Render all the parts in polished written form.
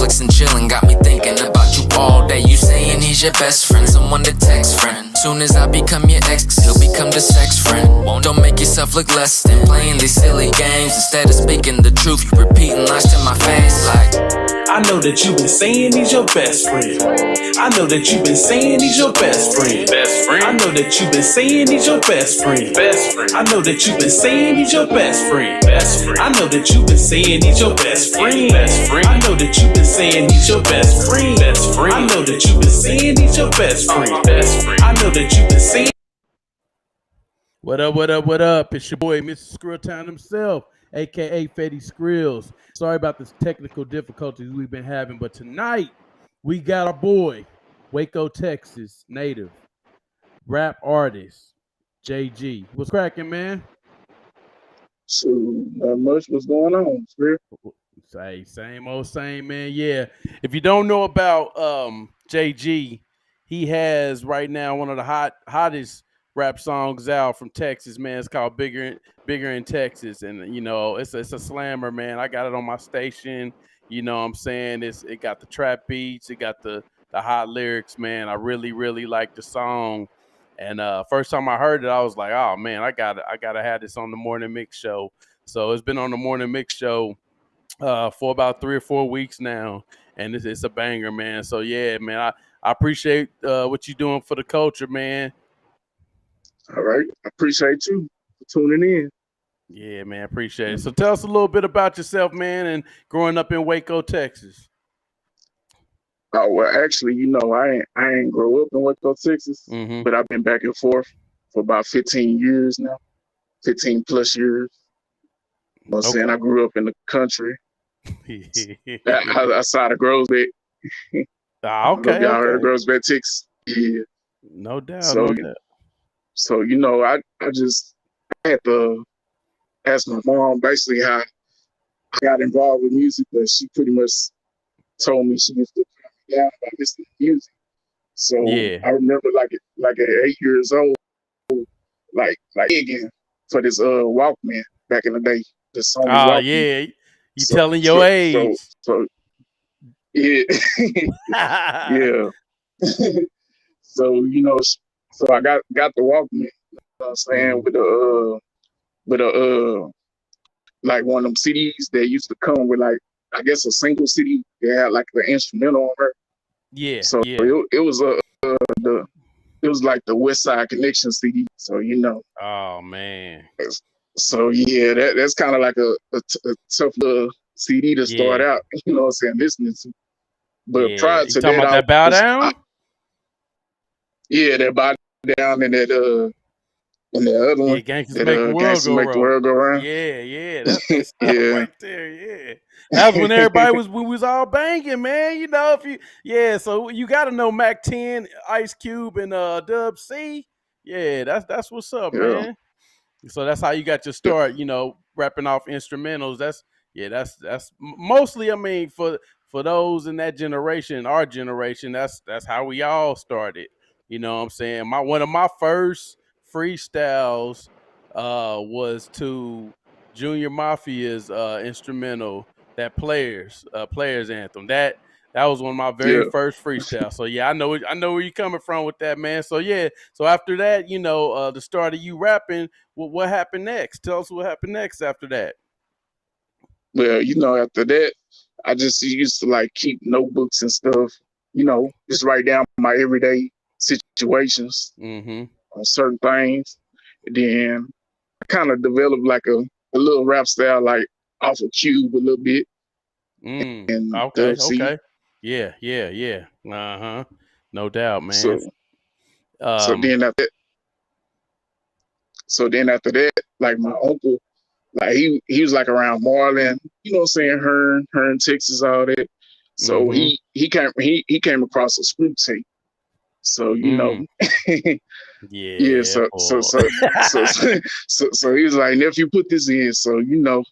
Netflix and chillin', got me thinking about you all day. You saying he's your best friend, someone to text friend. Soon as I become your ex, he'll become the sex friend. Don't make yourself look less than playing these silly games. Instead of speaking the truth, you repeating lies to my face like, I know that you've been saying he's your best friend. I know that you've been saying he's your best friend. Best friend. I know that you've been saying he's your best friend. Best friend. I know that you've been saying he's your best friend. Best friend. I know that you've been saying he's your best friend. Best friend. I know that you've been saying he's your best friend. Best friend. I know that you've been saying he's your best friend. Best friend. I know that you've been saying. What up, what up, what up? It's your boy, Mr. Skrilltown himself, a.k.a. Fetty Skrills. Sorry about the technical difficulties we've been having, but tonight we got our boy, Waco, Texas native, rap artist, JG. What's cracking, man? So, not much. What's going on, Spirit? Say, same old same, man. Yeah. If you don't know about JG, he has right now one of the hottest rap songs out from Texas, man. It's called Bigger in Texas, and you know it's a slammer, man. I got it on my station. You know what I'm saying? It got the trap beats, it got the hot lyrics, man. I really like the song. And first time I heard it, I was like, oh man, I gotta have this on the morning mix show. So it's been on the morning mix show for about 3 or 4 weeks now, and it's a banger, man. So yeah, man, I appreciate what you're doing for the culture, man. All right. I appreciate you for tuning in. Yeah, man, appreciate it. So tell us a little bit about yourself, man, and growing up in Waco, Texas. Oh, well, actually, you know, I ain't grow up in Waco, Texas, but I've been back and forth for about 15 years now, 15 plus years. You know what I'm saying? I grew up in the country, outside of Groesbeck. Okay. Y'all heard of Groesbeck, Texas? Yeah. No doubt. So, you know, I had to ask my mom basically how I got involved with music, but she pretty much told me she was to calm me down about listening to music. So yeah. I remember like at 8 years old, like begging for this Walkman back in the day. The song Walkman. Yeah. You telling your age. So yeah. Yeah. So, you know, so I got the Walkman, you know what I'm saying, with a like one of them CDs that used to come with like, I guess a single CD that had like the instrumental on her. Yeah. So it was like the West Side Connection CD. So, you know. Oh man. So yeah, that's kind of like a tough little CD to start out, you know what I'm saying, listening to. But prior to that, that Bow Down? Yeah, that Bow Down and that and the other one. Gangsters Make the World Go Round. Yeah. That's right there. Yeah. That was when we was all banging, man. You know, so you gotta know Mac 10, Ice Cube, and Dub C. Yeah, that's what's up, man. So that's how you got your start, you know, rapping off instrumentals. That's mostly, I mean, for those in that generation, our generation, that's how we all started. You know what I'm saying? One of my first freestyles was to Junior Mafia's instrumental, that Players Anthem. That was one of my very first freestyles. So yeah, I know where you're coming from with that, man. So yeah, so after that, you know, the start of you rapping, what happened next? Tell us what happened next after that. Well, you know, after that, I just used to like keep notebooks and stuff, you know, just write down my everyday situations on certain things. And then I kind of developed like a little rap style, like off of Cube a little bit. And okay. Yeah. No doubt, man. So then after that, like my uncle, like he was like around Marlin, you know what I'm saying, Hearn, Texas, all that. So he came across a screw tape. So, you know, so he was like, nephew, put this in. So, you know,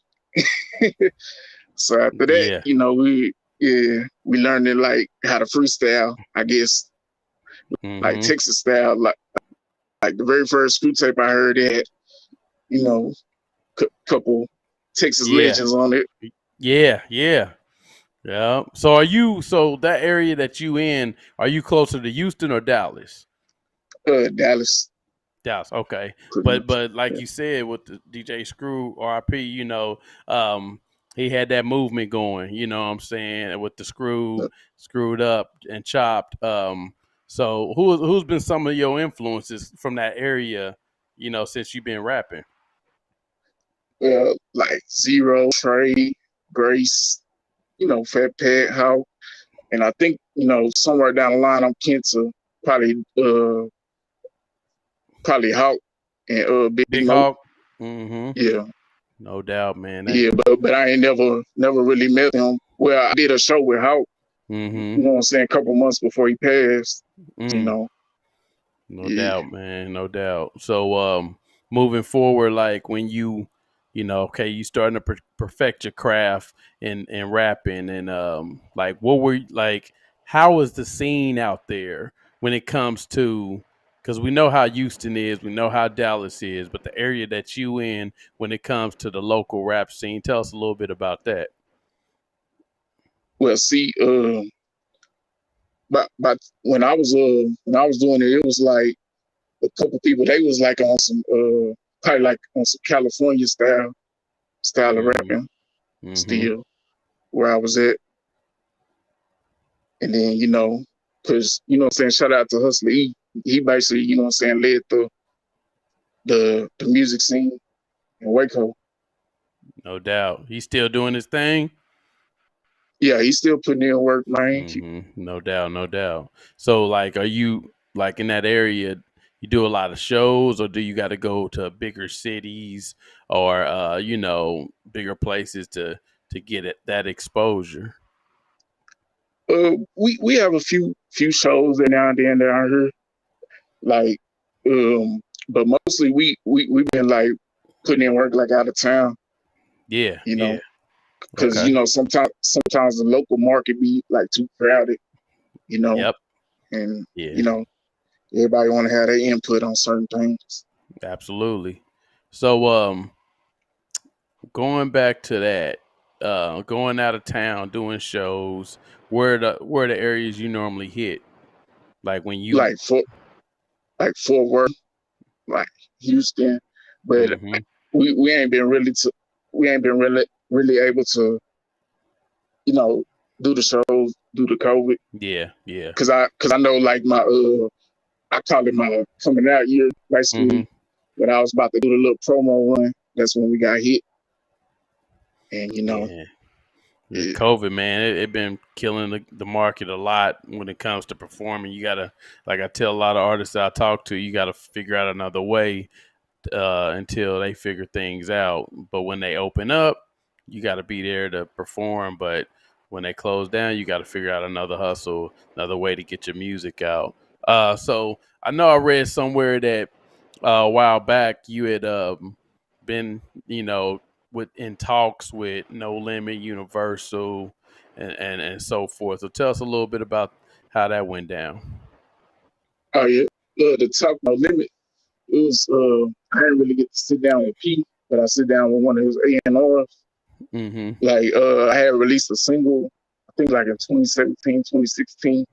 so after that, you know, we learned it like how to freestyle, I guess, like Texas style, like the very first screw tape I heard had, you know, couple Texas legends on it. Yeah. Yeah. So that area that you in, are you closer to Houston or Dallas? Dallas, Dallas, okay. pretty But much. like Yeah. you said with the DJ Screw RIP, um, he had that movement going, you know what I'm saying, with the screwed up and chopped. So who's been some of your influences from that area, since you've been rapping? Like Zero, Trey, Grace, Fat Pat, How, and I think somewhere down the line I'm kin to probably probably Hawk and Big Big Mo. Hawk? Mm-hmm. Yeah, No doubt, man. yeah, but I ain't never really met him. Well, I did a show with Hawk, Mm-hmm. you know what I'm saying, a couple months before he passed. You Mm. know, No yeah. doubt, man. No doubt. So, moving forward, like when okay, you starting to perfect your craft in rapping, and like what were like, how is the scene out there when it comes to? Because we know how Houston is, we know how Dallas is, but the area that you in when it comes to the local rap scene, tell us a little bit about that. Well, see, but when I was doing it, it was like a couple people. They was like on some probably like on some California style of Mm-hmm. rapping Mm-hmm. still where I was at. And then, because, what I'm saying, shout out to Hustler E. He basically, what I'm saying, led the music scene in Waco. No doubt, he's still doing his thing. Yeah, he's still putting in work, man. No doubt, no doubt. So, like, are you like in that area? You do a lot of shows, or do you got to go to bigger cities or bigger places to get that exposure? We have a few shows that now and then down here, like, but mostly we've been like putting in work like out of town, Yeah, you yeah. know, because Okay. sometimes the local market be like too crowded, you know, Yep. and Yeah. everybody want to have their input on certain things. Absolutely. So, going back to that, going out of town, doing shows, where the areas you normally hit, like when you. Like Fort Worth, like Houston, but Mm-hmm. we ain't been really able to do the shows due to COVID. Yeah, yeah. Cause I know like my I call it my coming out year. Mm-hmm. Basically, when I was about to do the little promo run, that's when we got hit. And Yeah. The it, COVID, man, it been killing the market a lot when it comes to performing. You gotta, like I tell a lot of artists I talk to, you gotta figure out another way until they figure things out. But when they open up, you got to be there to perform. But when they close down, you got to figure out another hustle, another way to get your music out. So I know I read somewhere that a while back you had been, in talks with No Limit, Universal, and so forth. So tell us a little bit about how that went down. oh yeah, the Talk No Limit. It was I didn't really get to sit down with P, but I sit down with one of his A&Rs. Mm-hmm. Like I had released a single, I think like in 2017, 2016.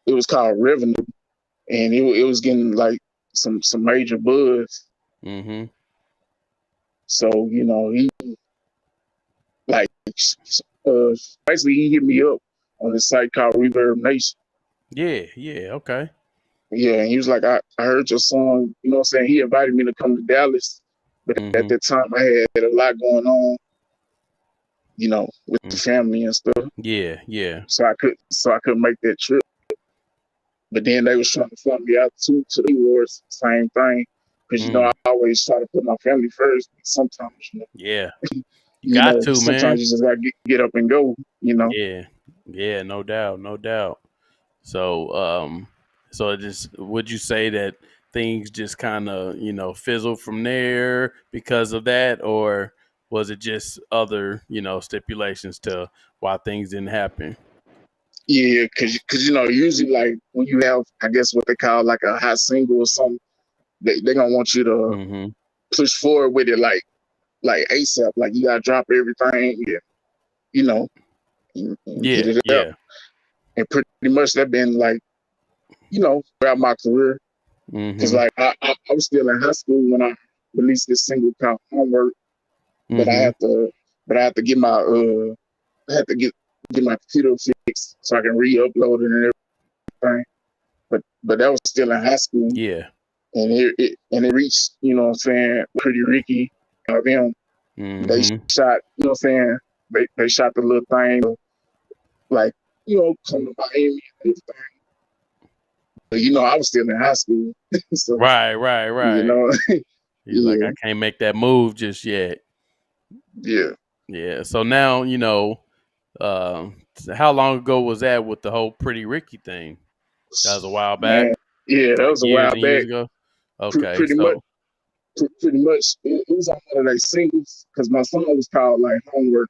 It was called Revenue, and it was getting like some major buzz. Mm-hmm. So he like uh basically he hit me up on this site called Reverb Nation. Yeah. Yeah. Okay. Yeah, and he was like, I heard your song. You know what I'm saying? He invited me to come to Dallas, but at Mm-hmm. that time I had a lot going on, with the family and stuff. Yeah, yeah. So I couldn't make that trip. But then they was trying to fly me out to the awards, same thing. Because Mm, I always try to put my family first. Sometimes, yeah. You got to, sometimes man. you just gotta get up and go. Yeah. Yeah, no doubt, no doubt. So, so it just would you say that things just kind of, fizzled from there because of that, or was it just other, stipulations to why things didn't happen? Yeah, because usually like when you have, I guess what they call like a hot single or something, they gonna want you to Mm-hmm. push forward with it like ASAP. Like you gotta drop everything, yeah, you know. and get it out. Yeah. And pretty much that been like, throughout my career. Because like I was still in high school when I released this single called Homework, but I had to get my get my computer fixed so I can re-upload it and everything. But that was still in high school. Yeah. And it reached, what I'm saying, Pretty Ricky, them. They shot, what I'm saying, they shot the little thing, like, come to Miami and everything. But, I was still in high school. So, Right. He's like, yeah. I can't make that move just yet. Yeah. Yeah. So now, how long ago was that with the whole Pretty Ricky thing? That was a while back. Man, yeah, that Like was a while back. Years ago. Okay, pretty much. It was on one of their singles because my song was called like Homework,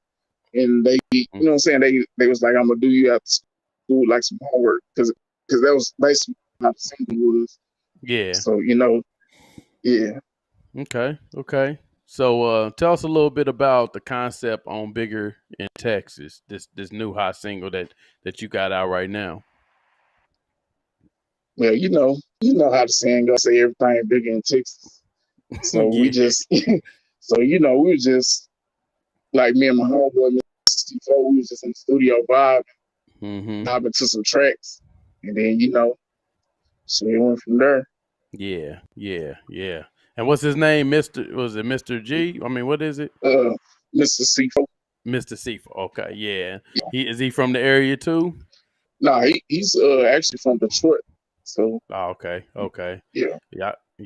and they, you know what I'm saying, they was like, I'm gonna do you after school like some homework because that was basically how the single was. Yeah. So yeah. Okay. So tell us a little bit about the concept on Bigger in Texas, this new hot single that you got out right now. Well, you know how the saying goes, say everything bigger in Texas. So we just we were just like me and my homeboy, Mr. Tavo, we was just in the studio vibing to some tracks. And then, so it went from there. Yeah. And what's his name? Was it Mr. G? I mean, what is it? Mr. C4. Mr. C4. Okay, yeah. Is he from the area too? No, he's actually from Detroit. So. Oh, okay. Yeah.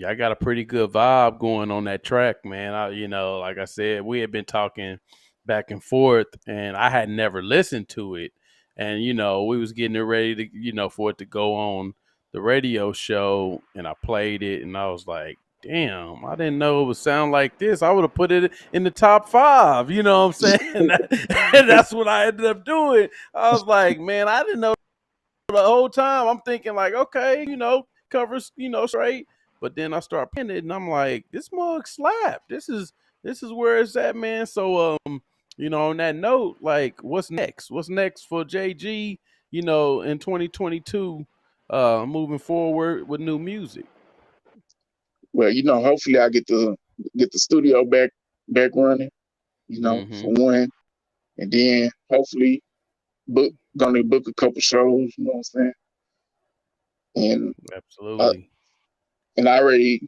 I got a pretty good vibe going on that track, man. Like I said, we had been talking back and forth, and I had never listened to it, and we was getting it ready to, for it to go on the radio show, and I played it, and I was like, damn, I didn't know it would sound like this. I would have put it in the top 5. You know what I'm saying? And that's what I ended up doing. I was like, man, I didn't know the whole time. I'm thinking like, okay, covers, straight. But then I start pinning it, and I'm like, this mug slap. This is where it's at, man. So, on that note, like, what's next? What's next for JG? In 2022, moving forward with new music. Well, hopefully I get the studio back running, for one, and then hopefully gonna book a couple shows. You know what I'm saying? And absolutely. And I already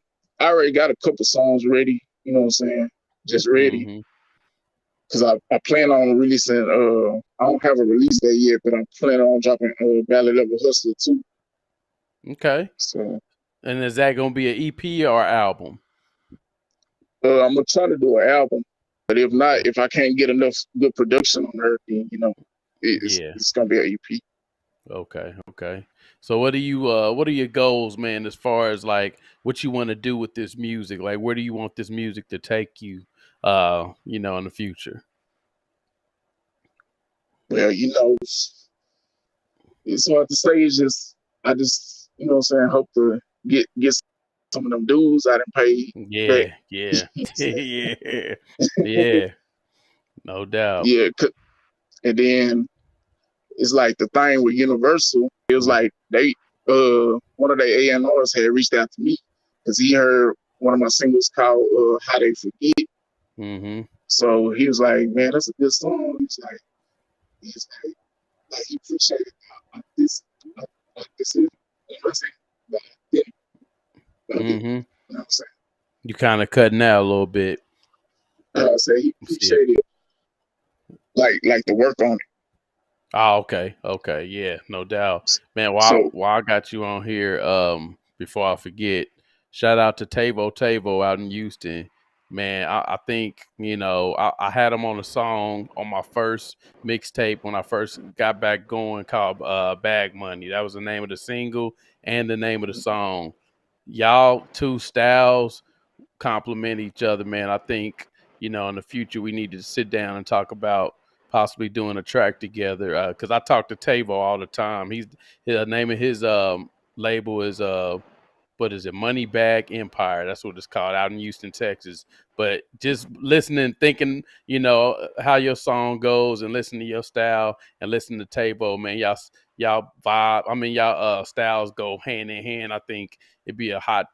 got a couple songs ready. You know what I'm saying? Just ready. Because I plan on releasing. I don't have a release date yet, but I'm planning on dropping Ballad of a Hustler too. Okay. So. And is that gonna be an EP or album? I'm gonna try to do an album, but if not, if I can't get enough good production on everything, it's gonna be an EP. Okay. So what are your goals, man, as far as like what you want to do with this music? Like, where do you want this music to take you, in the future? Well, it's hard to say. I just, hope to get some of them dues I done paid. Yeah. No doubt. Yeah, and then it's like the thing with Universal. It was like they, one of their A&Rs had reached out to me because he heard one of my singles called "How They Forget." So he was like, "Man, that's a good song." He's like he appreciated this. You kind of cutting out a little bit. I say he appreciated like the work on it. Oh, okay, yeah, no doubt, man. While I got you on here, before I forget, shout out to Tavo out in Houston, man. I think I had him on a song on my first mixtape when I first got back going called "Bag Money." That was the name of the single and the name of the song. Y'all two styles complement each other, man. I think in the future we need to sit down and talk about possibly doing a track together, because I talk to Tavo all the time. The name of his label is what is it, Moneybag Empire. That's what it's called out in Houston, Texas. But just listening, thinking, how your song goes and listening to your style and listening to Tavo, man, y'all vibe. I mean, y'all styles go hand in hand. I think it'd be a hot,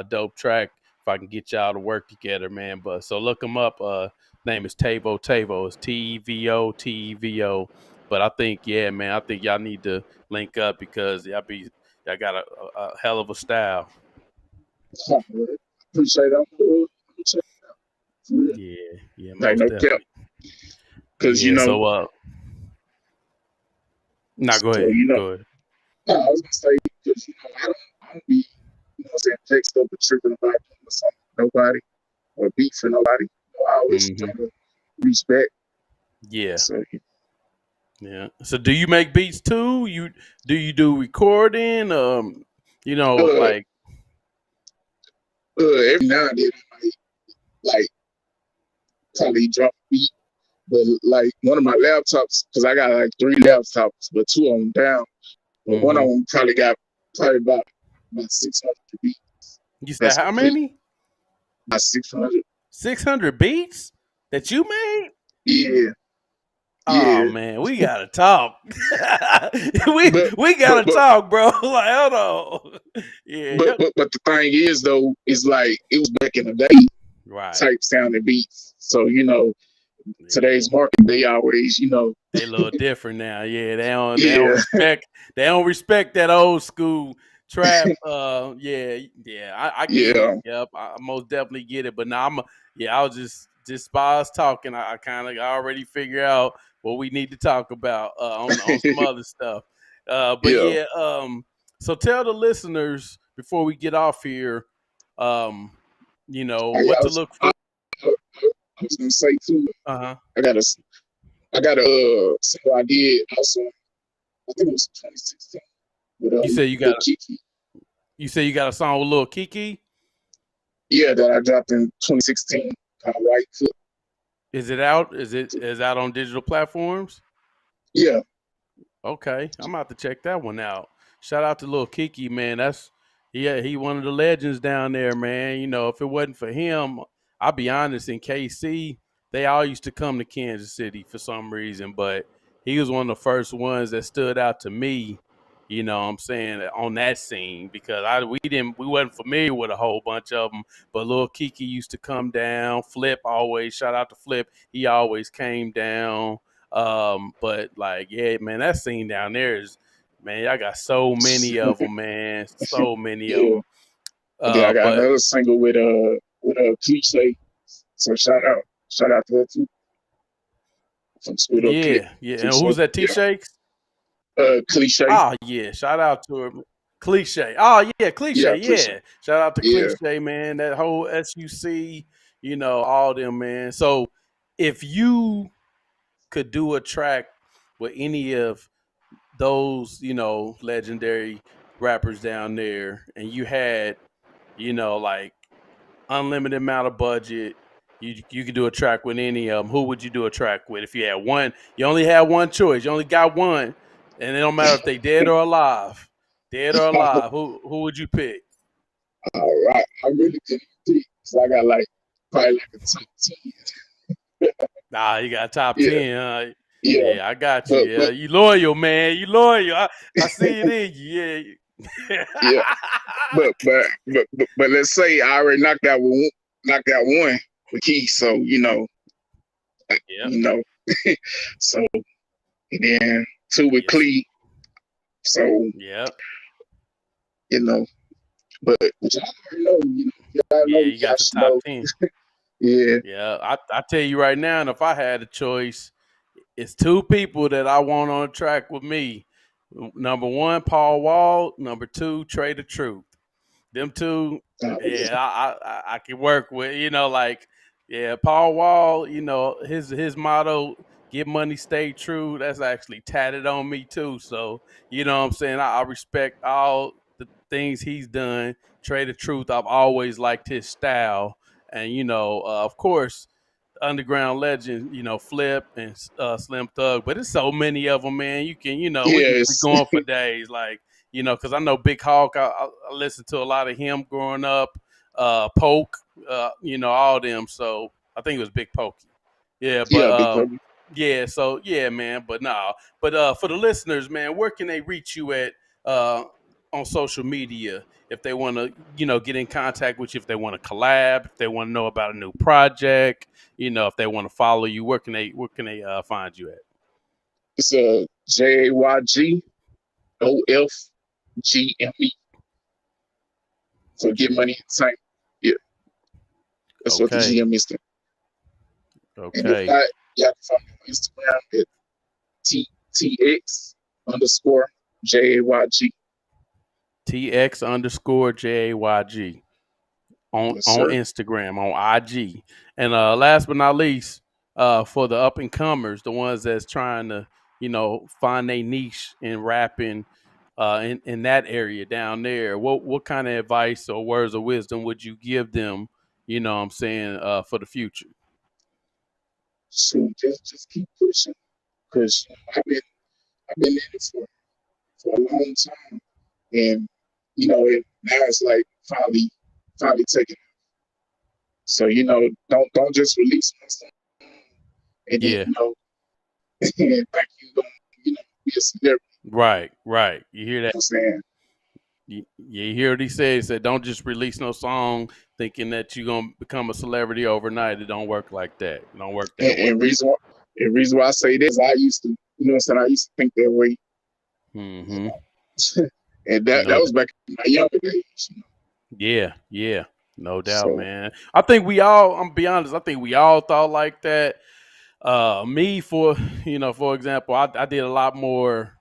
dope track if I can get y'all to work together, man. But so look them up. Name is Tavo. Tavo. It's TVO. But I think, yeah, man, I think y'all need to link up because y'all got a hell of a style. Appreciate that. Yeah, most definitely. Because go ahead. go ahead. I was gonna say because I don't be saying text up and tripping about nobody or beat for nobody. I always try to respect. Yeah. So, yeah. So do you make beats too? Do you do recording? Like every now and then like probably drop a beat. But like one of my laptops, because I got like 3 laptops, but 2 of them down. But one of them probably got about 600 beats. You said how many? About 600. 600 beats that you made? Yeah. Oh man, we gotta talk. we gotta talk, bro. Like, hold on. Yeah. But the thing is though, is like it was back in the day, right? Type sounding beats. So today's market, they always they a little different now. Yeah, they don't respect that old school trap. I get it. Yep, I most definitely get it. But now I was just by us talking, I kind of already figure out what we need to talk about on some other stuff. So tell the listeners before we get off here, what to look for. I was gonna say too. I got a single I did also. I think it was 2016. With, you say you got Kiki. You say you got a song with Lil Kiki? Yeah, that I dropped in 2016 called White Cook. Is it out? Is out on digital platforms? Yeah. Okay, I'm about to check that one out. Shout out to Lil Kiki, man. He one of the legends down there, man. If it wasn't for him, I'll be honest, in KC, they all used to come to Kansas City for some reason, but he was one of the first ones that stood out to me, what I'm saying, on that scene, because we wasn't familiar with a whole bunch of them, but Lil Kiki used to come down. Flip always, shout out to Flip, he always came down. But like, yeah, man, that scene down there is, man, y'all got so many of them, man, so many of them. I got another single with Cliche. So shout out to her too. Yeah. And who's that? T-Shakes? Cliche. Oh yeah, shout out to her. Cliche. Oh yeah, Cliche. Yeah. Shout out to Cliche, man. That whole SUC, all them, man. So if you could do a track with any of those, legendary rappers down there, and you had, like unlimited amount of budget, you could do a track with any of them. Who would you do a track with if you had one? You only had one choice. You only got one, and it don't matter if they dead or alive. Dead or alive, who would you pick? All right, I really couldn't pick because I got probably a top 10. Nah, you got top 10, huh? Yeah, I got you. Yeah, you loyal, man. You loyal. I see it in you. Yeah. Yeah. But let's say I already knocked out one with Keith, so so and then 2 with Clee. So but y'all already know, you got the top 10. Yeah. I tell you right now, and if I had a choice, it's 2 people that I want on a track with me. Number 1, Paul Wall. Number 2, Trey the Truth. Them 2, I can work with. Paul Wall. His motto: "Get money, stay true." That's actually tatted on me too. So what I'm saying, I respect all the things he's done. Trey the Truth. I've always liked his style, and of course, underground legend, Flip and Slim Thug, but it's so many of them, man. You can, we can be going for days. Like, you know, because I know Big Hawk. I listened to a lot of him growing up. Poke, you know, all them. So I think it was Big Pokey. Yeah, Yeah, but because yeah. So yeah, man. But nah. But for the listeners, man, where can they reach you at on social media if they want to, you know, get in contact with you, if they want to collab, if they want to know about a new project, you know, if they want to follow you, where can they find you at? it's a JYGOFGME. So get money inside. Yeah, that's what the Okay. GM is. And if Okay. not, y'all can find me on Instagram at TX underscore JAYG. TX underscore JAYG on Yes, sir. Instagram, on IG. And last but not least, for the up and comers, the ones that's trying to, you know, find a niche in rapping in that area down there, what kind of advice or words of wisdom would you give them, you know what I'm saying, for the future? So just keep pushing, because I've been in it for a long time, and now it's like finally taking. So don't just release something and then Yeah. and think you gonna be a celebrity. Right. You hear that? I'm saying. You hear what he said? He said, "Don't just release no song thinking that you're gonna become a celebrity overnight. It don't work like that. It don't work that way." And reason why I say this, I used to, I used to think that way. Mm-hmm. And that No, was back in my younger days. yeah, no doubt, So man. I think we all. I'm gonna be honest. I think we all thought like that. Me, for example, I did a lot more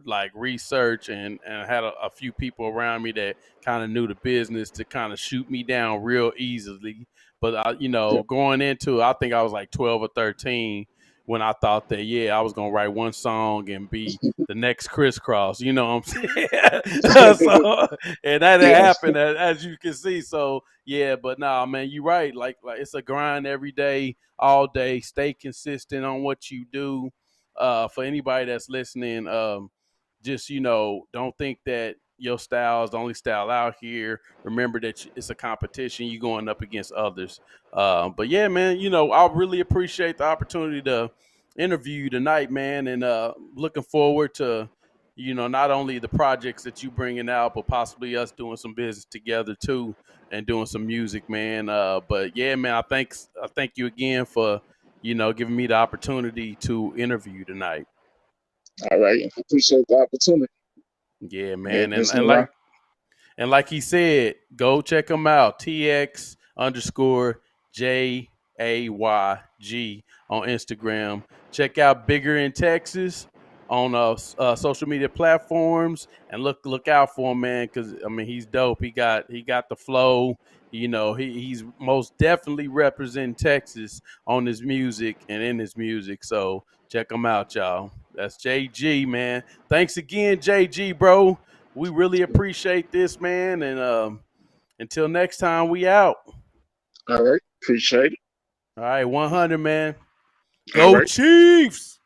like research and had a few people around me that kind of knew the business to kind of shoot me down real easily. But yeah. going into it, I think I was like 12 or 13 when I thought that I was gonna write one song and be the next crisscross. You know what I'm saying? So and that Yeah. happened as you can see. So yeah, but nah, man, you're right. Like it's a grind every day, all day. Stay consistent on what you do. For anybody that's listening, just don't think that your style is the only style out here. Remember that it's a competition. You're going up against others. But yeah, man, I really appreciate the opportunity to interview you tonight, man, and looking forward to not only the projects that you bringing out, but possibly us doing some business together too and doing some music, man. But yeah, man, I thank you again for giving me the opportunity to interview you tonight. All right. I appreciate the opportunity. Yeah, Yeah, man. And, listen and around. like and like he said, go check him out. TX underscore JAYG on Instagram. Check out Bigger in Texas on social media platforms and look out for him, man, because I mean he's dope. He got the flow. He's most definitely representing Texas on his music and in his music. So check him out, y'all. That's JG, man. Thanks again, JG, bro. We really appreciate this, man. And until next time, we out. All right. Appreciate it. All right, 100, man. All Go right. Chiefs!